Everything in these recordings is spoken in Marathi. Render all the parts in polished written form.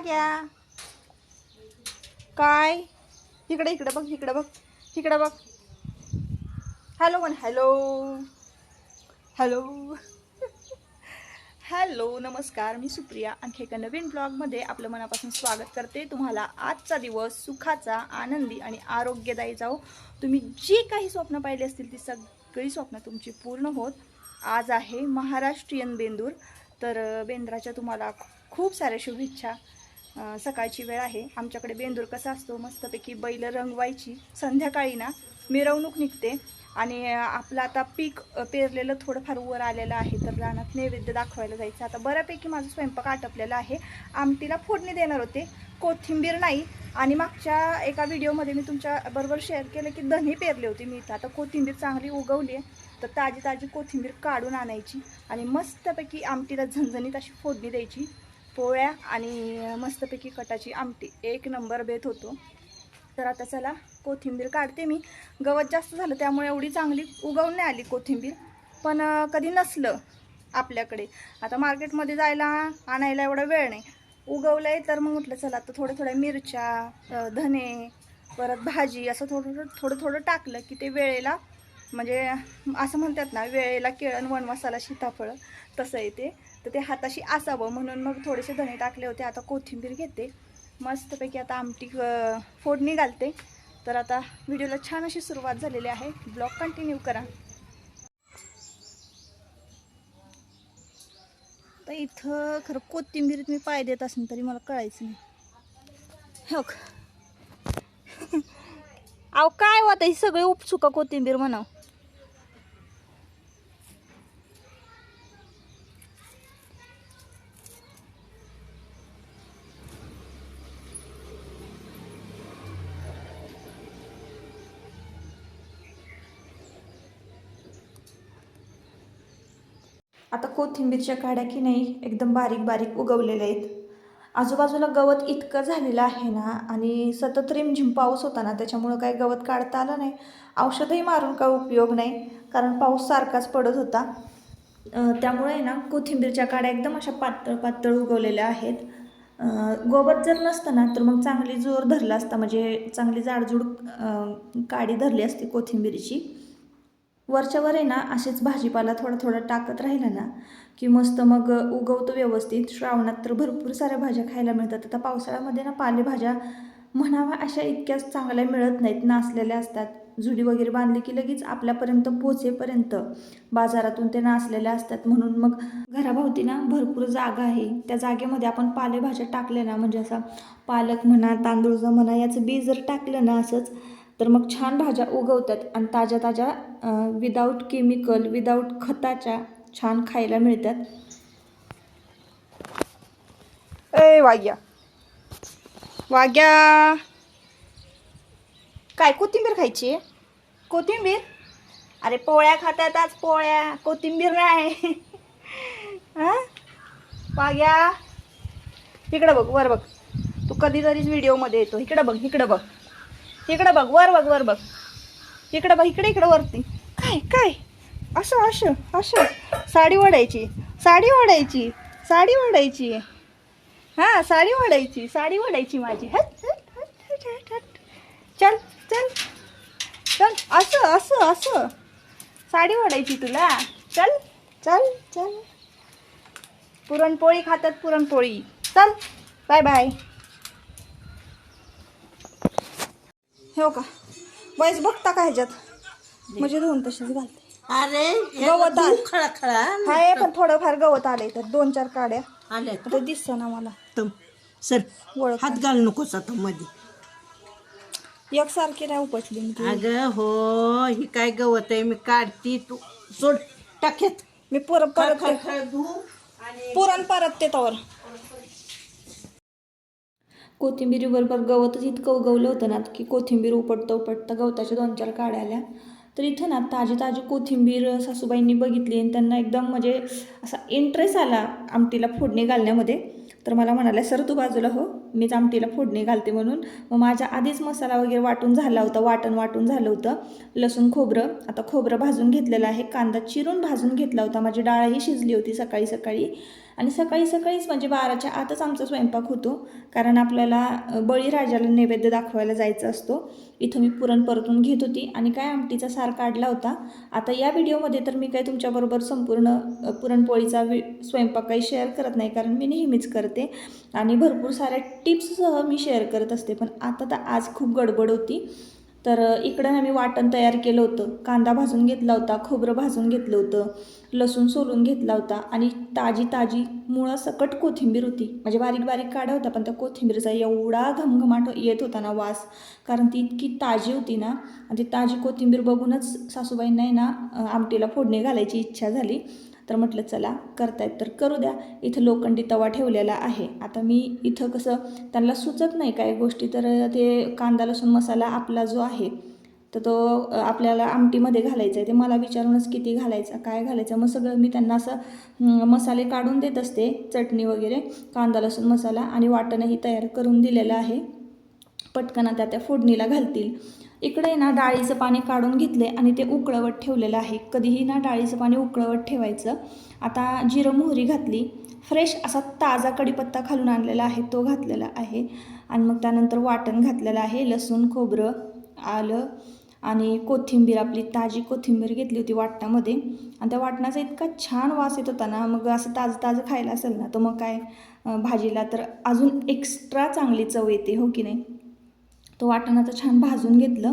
वाग्या काय इकडे इकडे बघ इकडे बघ इकडे बघ. हॅलो म्हण. हॅलो हॅलो हॅलो नमस्कार, मी सुप्रिया. आणखी एका नवीन ब्लॉगमध्ये आपलं मनापासून स्वागत करते. तुम्हाला आजचा दिवस सुखाचा, आनंदी आणि आरोग्यदायी जाओ. तुम्ही जी काही स्वप्न पाहिली असतील ती सगळी स्वप्न तुमची पूर्ण होत. आज आहे महाराष्ट्रीयन बेंदूर. तर बेंद्राच्या तुम्हाला खूप साऱ्या शुभेच्छा. सकाळची वेळ आहे. आमच्याकडे बेंदूर कसा असतो, मस्तपैकी बैल रंगवायची, संध्याकाळी ना मिरवणूक निघते आणि आपलं आता पीक पेरलेलं थोडंफार वर आलेलं आहे, तर रानात नैवेद्य दाखवायला जायचं. आता बऱ्यापैकी माझं स्वयंपाक आटपलेला आहे. आमटीला फोडणी देणार होते, कोथिंबीर नाही. आणि मागच्या एका व्हिडिओमध्ये मी तुमच्या बरोबर शेअर केलं की धने पेरले होते मी इथं. आता कोथिंबीर चांगली उगवली आहे, तर ताजी ताजी कोथिंबीर काढून आणायची आणि मस्तपैकी आमटीला झणझणीत अशी फोडणी द्यायची. पोळ्या आणि मस्तपैकी कटाची आमटी, एक नंबर बेत होतो. तर आता चला कोथिंबीर काढते मी. गवत जास्त झालं त्यामुळे एवढी चांगली उगवून नाही आली कोथिंबीर, पण कधी नसलं आपल्याकडे, आता मार्केटमध्ये जायला आणायला एवढा वेळ नाही, उगवलं आहे तर मग म्हटलं चला आता थोड्या धने, परत भाजी असं थोडं टाकलं की ते वेळेला, म्हणजे असं म्हणतात ना, वेळेला केळण वन मसाला सीताफळ, तसं आहे ते. तर ते हाताशी असावं म्हणून मग थोडेसे धने टाकले होते. आता कोथिंबीर घेते मस्तपैकी, आता आमटी फोडणी घालते. तर आता व्हिडिओला छान अशी सुरुवात झालेली आहे. ब्लॉग कंटिन्यू करा. तर इथं खरं कोथिंबीरीत मी पाय देत असेल तरी मला कळायचं नाही. हो अहो काय होतं, ही सगळी उपसुका कोथिंबीर म्हणाव. आता कोथिंबीरच्या काड्या की नाही एकदम बारीक बारीक उगवलेल्या आहेत. आजूबाजूला गवत इतकं झालेलं आहे ना, आणि सतत रिमझिम पाऊस होता ना, त्याच्यामुळं काही गवत काढता आलं नाही. औषधही मारून काय उपयोग नाही, कारण पाऊस सारखाच पडत होता. त्यामुळे ना कोथिंबीरच्या काड्या एकदम अशा पातळ पातळ उगवलेल्या आहेत. गवत जर नसतं ना तर मग चांगली जोर धरला असता, म्हणजे चांगली जाडजूड काडी धरली असती कोथिंबीरची. वरच्यावर आहे ना असेच भाजीपाला थोडा टाकत राहिला ना की मस्त मग उगवतो व्यवस्थित. श्रावणात तर भरपूर साऱ्या भाज्या खायला मिळतात. आता पावसाळ्यामध्ये ना पालेभाज्या म्हणावा अशा इतक्याच चांगल्या मिळत नाहीत, नासलेल्या असतात. जुडी वगैरे बांधली की लगेच आपल्यापर्यंत पोचेपर्यंत बाजारातून ते नासलेल्या असतात. म्हणून मग घराभोवती ना भरपूर जागा आहे, त्या जागेमध्ये आपण पालेभाज्या टाकल्या ना, म्हणजे असा पालक म्हणा, तांदूळचं म्हणा, याचं बी जर टाकलं ना असंच, तर मग छान भाज्या उगवतात आणि ताज्या ताज्या विदाऊट केमिकल, विदाऊट खताच्या छान खायला मिळतात. ए वाग्या वाग्या काय कोथिंबीर खायची? कोथिंबीर? अरे पोळ्या खातात आज, पोळ्या, कोथिंबीर नाही. हां वाग्या इकडं बघ, वर बघ. तू कधीतरीच व्हिडिओमध्ये येतो. इकडं बघ, इकडं बघ, इकडं बघ, वर बघ, वर बघ, इकडं बघ, इकडं वरती. काय काय असं असं असं साडी ओढायची, साडी ओढायची, साडी ओढायची. हां साडी ओढायची माझी. हट हट हट हट हट. चल चल चल, असं असं असं साडी ओढायची तुला. चल चल चल. पुरणपोळी खातात, पुरणपोळी. चल बाय बाय. हो का वाईस बघता का ह्याच्यात, म्हणजे धुवून तशीच घालते. अरे गवत खळखळा हाय, पण थोडंफार गवत आलंय, तर 2-4 काड्या आले तर दिसत ना मला. सर ओळख हात घाल नकोस आता मध्ये. एकसारखी नाही उपटली मी ती. अगं हो, ही काय गवत आहे, मी काढती, तू सोड टाक्यात. मी परत पुरण परत ते तवर. कोथिंबीरीबरोबर गवतच इतकं उगवलं होतं ना की कोथिंबीर उपटता गवताच्या 2-4 काड्या आल्या. तर इथं ना ताजी कोथिंबीर सासूबाईंनी बघितली आणि त्यांना एकदम म्हणजे असा इंटरेस्ट आला आमटीला फोडणी घालण्यामध्ये. तर मला म्हणाल्या, सर तू बाजूला हो, मीच आमटीला फोडणी घालते म्हणून. मग माझ्या आधीच मसाला वगैरे वाटून झाला होता, वाटून झालं होतं. लसूण खोबरं, आता खोबरं भाजून घेतलेलं आहे, कांदा चिरून भाजून घेतला होता. माझी डाळही शिजली होती सकाळी. आणि सकाळी सकाळीच म्हणजे 12च्या आतच आमचा स्वयंपाक होतो, कारण आपल्याला बळीराजाला नैवेद्य दाखवायला जायचं असतो. इथं मी पुरण परतून घेत होती आणि काय आमटीचा सार काढला होता. आता या व्हिडिओमध्ये तर मी काय तुमच्याबरोबर संपूर्ण पुरणपोळीचा स्वयंपाक काही शेअर करत नाही, कारण मी नेहमीच करते आणि भरपूर साऱ्या टिप्ससह मी शेअर करत असते. पण आता तर आज खूप गडबड होती. तर इकडं ना मी वाटण तयार केलं होतं. कांदा भाजून घेतला होता, खोबरं भाजून घेतलं होतं, लसूण सोलून घेतला होता आणि ताजी मुळं सकट कोथिंबीर होती. म्हणजे बारीक बारीक काढ्या होता, पण त्या कोथिंबीरचा एवढा घमघमाट येत होता ना वास, कारण ती इतकी ताजी होती ना. आणि ती ताजी कोथिंबीर बघूनच सासूबाईंना ना आमटीला फोडणी घालायची इच्छा झाली. तर म्हटलं चला करतायत तर करू द्या. इथं लोखंडी तवा ठेवलेला आहे. आता मी इथं कसं त्यांना सुचत नाही काही गोष्टी, तर ते कांदा लसूण मसाला आपला जो आहे तर तो आपल्याला आमटीमध्ये घालायचा आहे. ते मला विचारूनच किती घालायचा काय घालायचं, मग सगळं मी त्यांना असं मसाले काढून देत असते, चटणी वगैरे, कांदा लसूण मसाला आणि वाटणही तयार करून दिलेलं आहे. पटकन त्या फोडणीला घालतील. इकडे ना डाळीचं पाणी काढून घेतले आणि ते उकळवत ठेवलेलं आहे. कधीही ना डाळीचं पाणी उकळवत ठेवायचं. आता जिरं मोहरी घातली, फ्रेश असा ताजा कढीपत्ता खालून आणलेला आहे तो घातलेला आहे आणि मग त्यानंतर वाटण घातलेलं आहे. लसूण खोबरं आलं आणि कोथिंबीर, आपली ताजी कोथिंबीर घेतली होती वाटणामध्ये आणि त्या वाटणाचा इतका छान वास येत होता ना. मग असं ताजं खायला असेल ना तर मग काय भाजीला तर अजून एक्स्ट्रा चांगली चव येते, हो की नाही. तो वाटणाचं छान भाजून घेतलं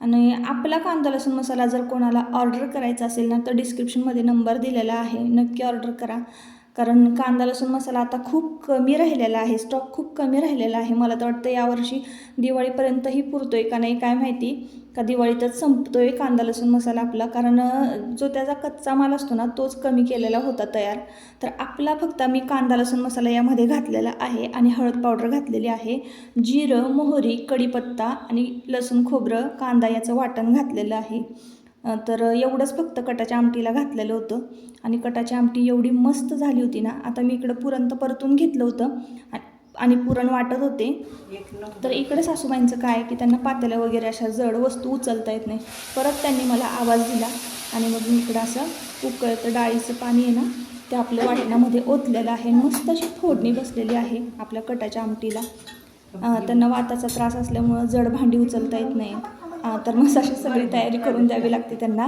आणि आपला कांदा लसूण मसाला जर कोणाला ऑर्डर करायचा असेल ना तर डिस्क्रिप्शनमध्ये नंबर दिलेला आहे, नक्की ऑर्डर करा. कारण कांदा लसूण मसाला आता खूप कमी राहिलेला आहे, स्टॉक खूप कमी राहिलेला आहे. मला तर वाटतं यावर्षी दिवाळीपर्यंतही पुरतो आहे का नाही काय माहिती, का दिवाळीतच संपतो आहे कांदा लसूण मसाला आपला. कारण जो त्याचा कच्चा माल असतो ना तोच कमी केलेला होता तयार. तर आपला फक्त मी कांदा लसूण मसाला यामध्ये घातलेला आहे आणि हळद पावडर घातलेली आहे. जिरं मोहरी कढीपत्ता आणि लसूण खोबरं कांदा याचं वाटण घातलेलं आहे. तर एवढंच फक्त कटाच्या आमटीला घातलेलं होतं आणि कटाची आमटी एवढी मस्त झाली होती ना. आता मी इकडं पुरण तर परतून घेतलं होतं आणि पुरण वाटत होते. तर इकडे सासूबाईंचं काय की त्यांना पातेल्या वगैरे अशा जड वस्तू उचलता येत नाही. परत त्यांनी मला आवाज दिला आणि मग मी इकडं असं उकळतं डाळीचं पाणी आहे ना ते आपल्या वाटणामध्ये ओतलेलं आहे. मस्त अशी फोडणी बसलेली आहे आपल्या कटाच्या आमटीला. त्यांना वाताचा त्रास असल्यामुळं जड भांडी उचलता येत नाही. तर मग अशी सगळी तयारी करून द्यावी लागते त्यांना,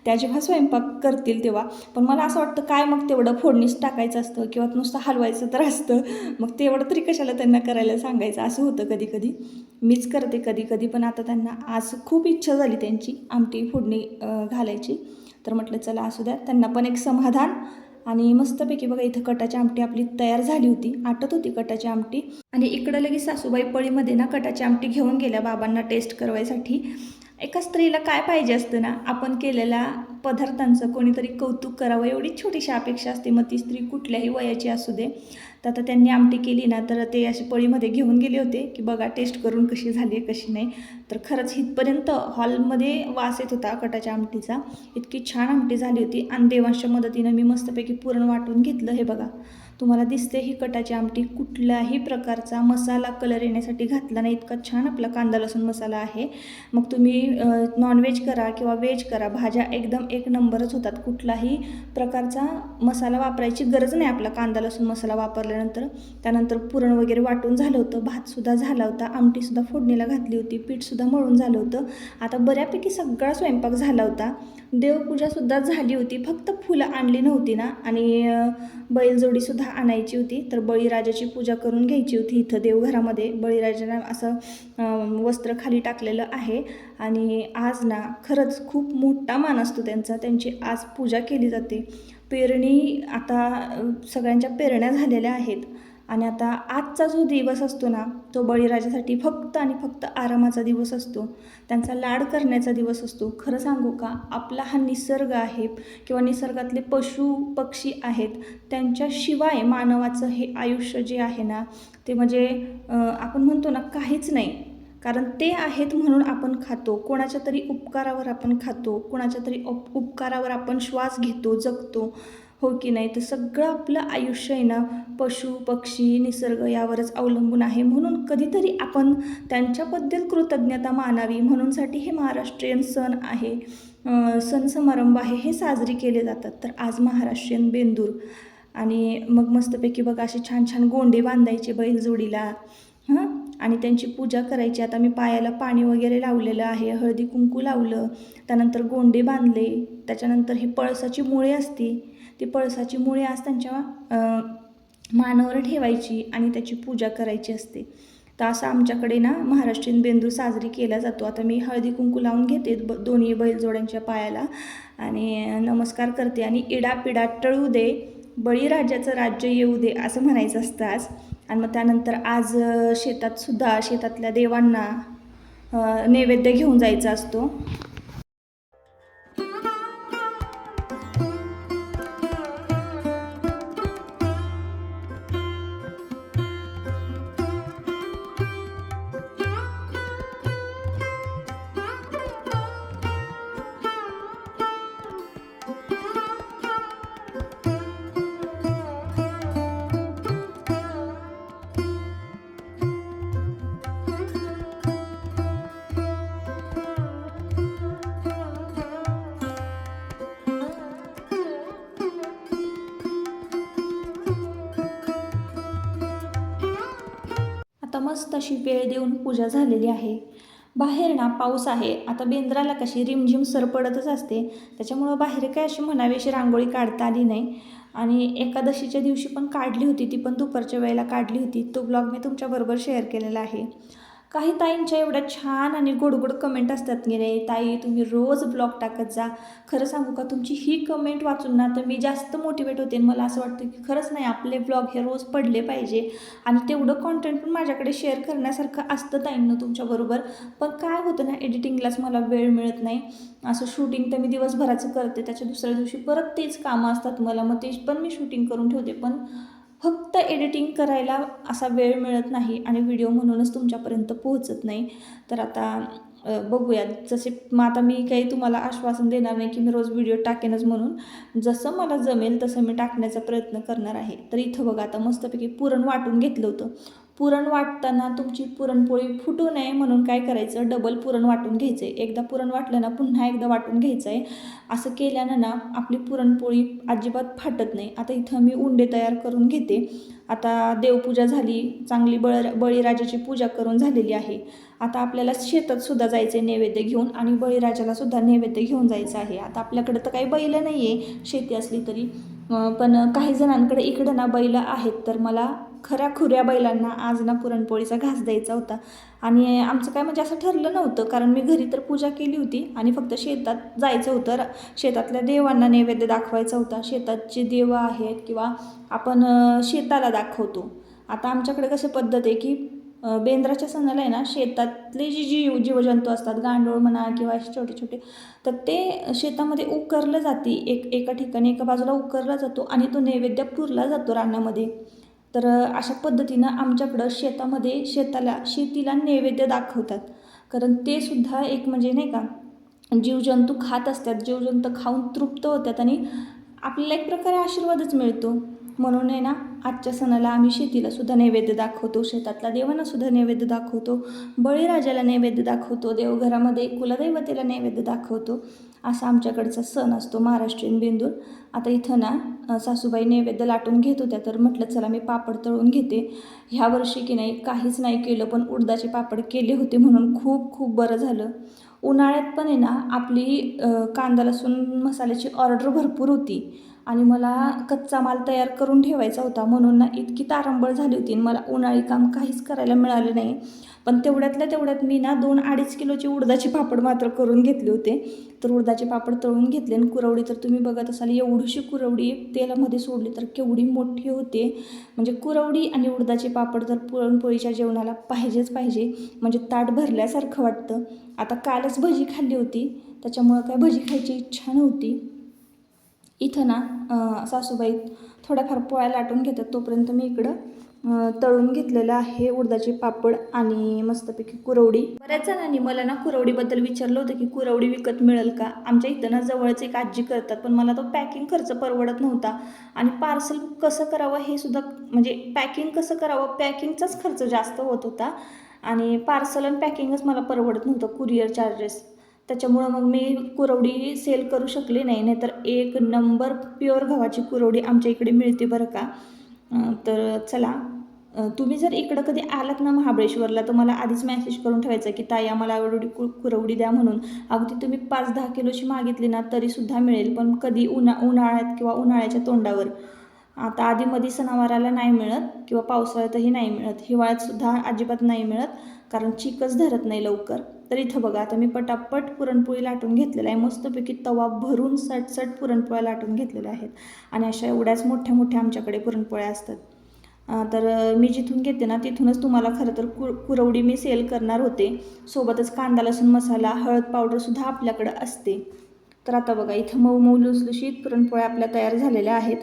त्या जेव्हा स्वयंपाक करतील तेव्हा. पण मला असं वाटतं काय मग तेवढं फोडणीच टाकायचं असतं किंवा नुसतं हलवायचं तर असतं, मग तेवढं तरी कशाला त्यांना करायला सांगायचं, असं होतं कधी कधी. मीच करते कधी कधी, पण आता त्यांना आज खूप इच्छा झाली त्यांची आमटी फोडणी घालायची. तर म्हटलं चला असू द्या, त्यांना पण एक समाधान. आणि मस्तपैकी बघा इथं कटाची आमटी आपली तयार झाली होती, आटत होती कटाची आमटी. आणि इकडं लगेच सासूबाई पळीमध्ये ना कटाची आमटी घेऊन गेल्या बाबांना टेस्ट करवायसाठी. एका स्त्रीला काय पाहिजे असतं ना, आपण केलेल्या पदार्थांचं कोणीतरी कौतुक करावं एवढी छोटीशी अपेक्षा असते. मग ती स्त्री कुठल्याही वयाची असू दे. तर आता त्यांनी आमटी केली ना तर ते असे पळीमध्ये घेऊन गेले होते की बघा टेस्ट करून कशी झाली आहे कशी नाही. तर खरंच इथपर्यंत हॉलमध्ये वास येत होता कटाच्या आमटीचा, इतकी छान आमटी झाली होती. आणि देवांच्या मदतीनं मी मस्तपैकी पुरण वाटून घेतलं. हे बघा तुम्हाला दिसते ही कटाची आमटी, कुठल्याही प्रकारचा मसाला कलर येण्यासाठी घातला नाही, इतका छान आपला कांदा लसूण मसाला आहे. मग तुम्ही नॉनव्हेज करा किंवा व्हेज करा, भाज्या एकदम एक नंबरच होतात. कुठलाही प्रकारचा मसाला वापरायची गरज नाही आपला कांदा लसूण मसाला वापरल्यानंतर. त्यानंतर पुरण वगैरे वाटून झालं होतं, भातसुद्धा झाला होता, आमटीसुद्धा फोडणीला घातली होती, पीठसुद्धा मळून झालं होतं. आता बऱ्यापैकी सगळा स्वयंपाक झाला होता, देवपूजासुद्धा झाली होती. फक्त फुलं आणली नव्हती ना आणि बैलजोडीसुद्धा आणायची होती. तर बळीराजाची पूजा करून घ्यायची होती. इथं देवघरामध्ये बळीराजाला असं वस्त्र खाली टाकलेलं आहे आणि आज ना खरंच खूप मोठा मान असतो त्यांचा, त्यांची आज पूजा केली जाते. पेरणी आता सगळ्यांच्या पेरण्या झालेल्या आहेत आणि आता आजचा जो दिवस असतो ना तो बळीराजासाठी फक्त आणि फक्त आरामाचा दिवस असतो, त्यांचा लाड करण्याचा दिवस असतो. खरं सांगू का, आपला हा निसर्ग आहे किंवा निसर्गातले पशु पक्षी आहेत, त्यांच्याशिवाय मानवाचं हे आयुष्य जे आहे ना ते म्हणजे आपण म्हणतो ना काहीच नाही. कारण ते आहेत म्हणून आपण खातो, कोणाच्या तरी उपकारावर आपण खातो, कोणाच्या तरी उपकारावर आपण श्वास घेतो जगतो, हो की नाही. तर सगळं आपलं आयुष्य आहे ना पशु पक्षी निसर्ग यावरच अवलंबून आहे. म्हणून कधीतरी आपण त्यांच्याबद्दल कृतज्ञता मानावी, म्हणूनसाठी हे महाराष्ट्रीयन सण आहे, सण समारंभ आहे, हे साजरे केले जातात. तर आज महाराष्ट्रीयन बेंदूर आणि मग मस्तपैकी बघा असे छान छान गोंडे बांधायचे बैलजोडीला हां, आणि त्यांची पूजा करायची. आता मी पायाला पाणी वगैरे लावलेलं आहे, हळदी कुंकू लावलं, त्यानंतर गोंडे बांधले. त्याच्यानंतर ही पळसाची मुळे असती, ती पळसाची मुळे आज त्यांच्या मानावर ठेवायची आणि त्याची पूजा करायची असते. तर असं आमच्याकडे ना महाराष्ट्रीयन बेंदूर साजरी केला जातो. आता मी हळदी कुंकू लावून घेते दोन्ही बैलजोड्यांच्या पायाला आणि नमस्कार करते. आणि इडापिडा टळू दे, बळीराजाचं राज्य येऊ दे असं म्हणायचं असतं आज. आणि मग त्यानंतर आज शेतातसुद्धा शेतातल्या देवांना नैवेद्य घेऊन जायचा असतो. आता मस्त अशी वेळ देऊन पूजा झालेली आहे. बाहेर ना पाऊस आहे. आता बेंद्राला कशी रिमझिम सर पडतच असते, त्याच्यामुळं बाहेर काय अशी म्हणावीशी रांगोळी काढता आली नाही. आणि एकादशीच्या दिवशी पण काढली होती, ती पण दुपारच्या वेळेला काढली होती. तो ब्लॉग मी तुमच्याबरोबर शेअर केलेला आहे. काही ताईंच्या एवढ्या छान आणि गोडगोड कमेंट असतात की नाही ताई तुम्ही रोज ब्लॉग टाकत जा. खरं सांगू का, तुमची ही कमेंट वाचून ना तर मी जास्त मोटिवेट होते. मला असं वाटतं की खरंच नाही, आपले ब्लॉग हे रोज पडले पाहिजे. आणि तेवढं कॉन्टेंट पण माझ्याकडे शेअर करण्यासारखं असतं ताईंनं तुमच्याबरोबर. पण काय होतं ना, एडिटिंगलाच मला वेळ मिळत नाही. असं शूटिंग तर मी दिवसभराचं करते, त्याच्या दुसऱ्या दिवशी परत तेच कामं असतात मला, मग तेच पण मी शूटिंग करून ठेवते. पण फक्त एडिटिंग करायला असा वेळ मिळत नाही आणि व्हिडिओ म्हणूनच तुमच्यापर्यंत पोहोचत नाही. तर आता बघूयात जसे मग आता मी काही तुम्हाला आश्वासन देणार नाही की मी रोज व्हिडिओ टाकेनच म्हणून. जसं मला जमेल तसं मी टाकण्याचा प्रयत्न करणार आहे. तर इथं बघा आता मस्तपैकी पुरण वाटून घेतलं होतं. पुरण वाटताना तुमची पुरणपोळी फुटू नये म्हणून काय करायचं, डबल पुरण वाटून घ्यायचं आहे. एकदा पुरण वाटलं ना पुन्हा एकदा वाटून घ्यायचं आहे. असं केल्यानं ना आपली पुरणपोळी अजिबात फाटत नाही. आता इथं मी उंडे तयार करून घेते. आता देवपूजा झाली, चांगली बळीराजाची पूजा करून झालेली आहे. आता आपल्याला शेतात सुद्धा जायचं आहे नैवेद्य घेऊन आणि बळीराजाला सुद्धा नैवेद्य घेऊन जायचं आहे. आता आपल्याकडं तर काही बैल नाही आहे, शेती असली तरी पण काही जणांकडे इकडं ना बैल आहेत. तर मला खऱ्या बैलांना आज ना पुरणपोळीचा घास द्यायचा होता. आणि आमचं काय म्हणजे असं ठरलं नव्हतं, कारण मी घरी तर पूजा केली होती आणि फक्त शेतात जायचं होतं. शेतातल्या देवांना नैवेद्य दाखवायचा होता. शेतात जे देव आहेत किंवा आपण शेताला दाखवतो. आता आमच्याकडे कसं पद्धत आहे की बेंद्राच्या सणाला आहे ना शेतातले जे जीवजंतू असतात, गांडूळ म्हणा किंवा छोटे छोटे, तर ते शेतामध्ये उकरलं जाते. एका ठिकाणी एका बाजूला उकरला जातो आणि तो नैवेद्य पुरला जातो रानामध्ये. तर अशा पद्धतीनं आमच्याकडं शेतामध्ये शेतीला नैवेद्य दाखवतात. कारण ते सुद्धा एक म्हणजे नाही का जीवजंतू खात असतात, जीवजंतू खाऊन तृप्त होतात आणि आपल्याला एक प्रकारे आशीर्वादच मिळतो. म्हणून आहे ना आजच्या सणाला आम्ही शेतीला सुद्धा नैवेद्य दाखवतो, शेतातल्या देवांना सुद्धा नैवेद्य दाखवतो, बळीराजाला नैवेद्य दाखवतो, देवघरामध्ये कुलदैवतेला नैवेद्य दाखवतो. असा आमच्याकडचा सण असतो महाराष्ट्रीयन बेंदूर. आता इथं ना सासूबाई नैवेद्य लाटून घेत होत्या, तर म्हटलं चला मी पापड तळून घेते. ह्या वर्षी की नाही काहीच नाही केलं, पण उडदाचे पापड केले होते म्हणून खूप खूप बरं झालं. उन्हाळ्यात पण आहे ना आपली कांदा लसूण मसाल्याची ऑर्डर भरपूर होती आणि मला कच्चा माल तयार करून ठेवायचा होता. म्हणून ना इतकी तारंबळ झाली होती आणि मला उन्हाळी काम काहीच करायला मिळालं नाही. पण तेवढ्यातल्या तेवढ्यात मी ना 2-2.5 किलोचे उडदाचे पापड मात्र करून घेतले होते. तर उडदाचे पापड तळून घेतले आणि कुरवडी तर तुम्ही बघत असाल एवढीशी कुरवडी तेलामध्ये सोडली तर केवढी मोठी होते. म्हणजे कुरवडी आणि उडदाचे पापड तर पुरणपोळीच्या जेवणाला पाहिजेच पाहिजे, म्हणजे ताट भरल्यासारखं वाटतं. आता कालच भजी खाल्ली होती, त्याच्यामुळं काय भजी खायची इच्छा नव्हती. इथं ना सासूबाई थोड्याफार पोळ्या लाटून घेतात, तोपर्यंत मी इकडं तळून घेतलेलं आहे उडदाचे पापड आणि मस्तपैकी कुरवडी. बऱ्याच जणांनी मला ना कुरवडीबद्दल विचारलं होतं की कुरवडी विकत मिळेल का. आमच्या इथं ना जवळच एक आजी करतात, पण मला तो पॅकिंग खर्च परवडत नव्हता आणि पार्सल कसं करावं हे सुद्धा, म्हणजे पॅकिंग कसं करावं पॅकिंगचाच खर्च जास्त होत होता आणि पार्सल आणि पॅकिंगच मला परवडत नव्हतं, कुरिअर चार्जेस. त्याच्यामुळं मग मी कुरवडी सेल करू शकले नाही. नाहीतर 1 नंबर प्युअर गव्हाची कुरवडी आमच्या इकडे मिळते बरं का. तर चला, तुम्ही जर इकडं कधी आलात ना महाबळेश्वरला, तर मला आधीच मेसेज करून ठेवायचं की ताई आम्हाला एवढी कुरवडी द्या म्हणून. अगदी तुम्ही 5-10 किलोची मागितली ना तरीसुद्धा मिळेल, पण कधी उन्हाळ्यात किंवा उन्हाळ्याच्या तोंडावर. आता आधीमध्ये सणावाराला नाही मिळत किंवा पावसाळ्यातही नाही मिळत, हिवाळ्यातसुद्धा अजिबात नाही मिळत, कारण चिकच धरत नाही लवकर. तर इथं बघा, आता मी पटापट पुरणपोळी लाटून घेतलेला आहे. मस्तपैकी तवा भरून सटसट पुरणपोळ्या लाटून घेतलेल्या आहेत. आणि अशा एवढ्याच मोठ्या मोठ्या आमच्याकडे पुरणपोळ्या असतात. तर मी जिथून घेते ना तिथूनच तुम्हाला खरं तर कुरवडी मी सेल करणार होते. सोबतच कांदा लसूण मसाला, हळद पावडरसुद्धा आपल्याकडं असते. तर आता बघा, इथं मऊ मऊ लुसलुशीत पुरणपोळ्या आपल्या तयार झालेल्या आहेत.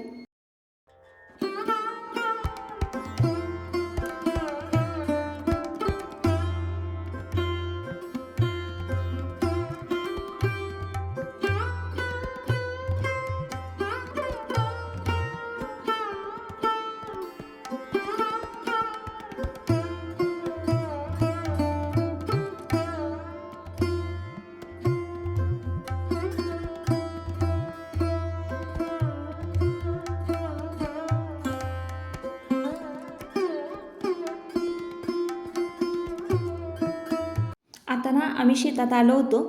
आता ना आम्ही शेतात आलो होतो,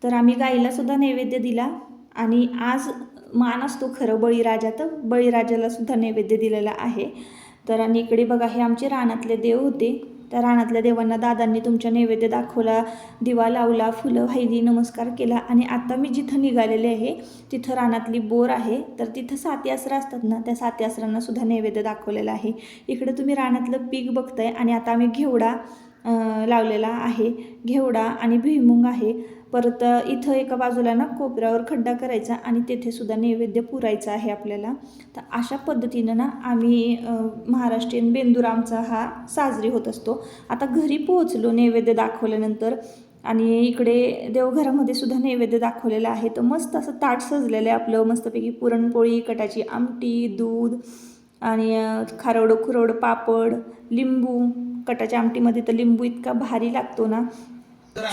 तर आम्ही गाईलासुद्धा नैवेद्य दिला. आणि आज मान असतो खरं बळीराजा, तर बळीराजालासुद्धा नैवेद्य दिलेला आहे. तर आणि इकडे बघा, हे आमचे रानातले देव होते. त्या रानातल्या देवांना दादांनी तुमच्या नैवेद्य दाखवला, दिवा लावला, फुलं वाहिली, नमस्कार केला. आणि आता मी जिथं निघालेले आहे तिथं रानातली बोर आहे, तर तिथं 7 आसरं असतात ना, त्या 7 आसरांना सुद्धा नैवेद्य दाखवलेला आहे. इकडे तुम्ही रानातलं पीक बघताय. आणि आता आम्ही घेवडा लावलेला आहे, घेवडा आणि भुईमुंग आहे. परत इथं एका बाजूला ना कोपऱ्यावर खड्डा करायचा आणि तेथे सुद्धा नैवेद्य पुरायचा आहे आपल्याला. तर अशा पद्धतीनं ना आम्ही महाराष्ट्रीयन बेंदूर आमचा हा साजरी होत असतो. आता घरी पोहोचलो नैवेद्य दाखवल्यानंतर, आणि इकडे देवघरामध्ये सुद्धा नैवेद्य दाखवलेलं आहे. तर मस्त असं ताट सजलेलं आहे आपलं, मस्तपैकी पुरणपोळी, कटाची आमटी, दूध आणि खारवडं खुरवडं पापड, लिंबू. कटाच्या आमटीमध्ये तर लिंबू इतका भारी लागतो ना. तर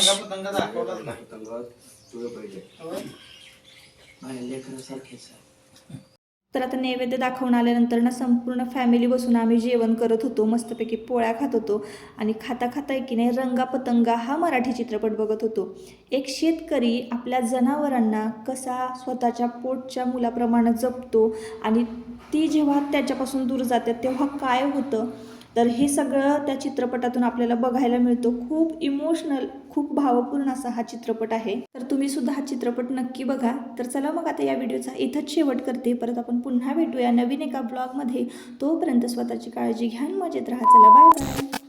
आता नैवेद्य दाखवून आल्यानंतर ना संपूर्ण फॅमिली बसून आम्ही जेवण करत होतो, मस्तपैकी पोळ्या खात होतो. आणि खाता खाता की नाही रंगापतंगा हा मराठी चित्रपट बघत होतो. एक शेतकरी आपल्या जनावरांना कसा स्वतःच्या पोटच्या मुलाप्रमाणे जपतो आणि ती जेव्हा त्याच्यापासून दूर जातात तेव्हा काय होतं, तर हे सगळं त्या चित्रपटातून आपल्याला बघायला मिळतं. खूप इमोशनल, खूप भावपूर्ण असा हा चित्रपट आहे. तर तुम्ही सुद्धा हा चित्रपट नक्की बघा. तर चला मग आता या व्हिडिओचा इथंच शेवट करते. परत आपण पुन्हा भेटूया नवीन एका ब्लॉगमध्ये. तोपर्यंत स्वतःची काळजी घ्या, मजेत राहा. चला, बाय बाय.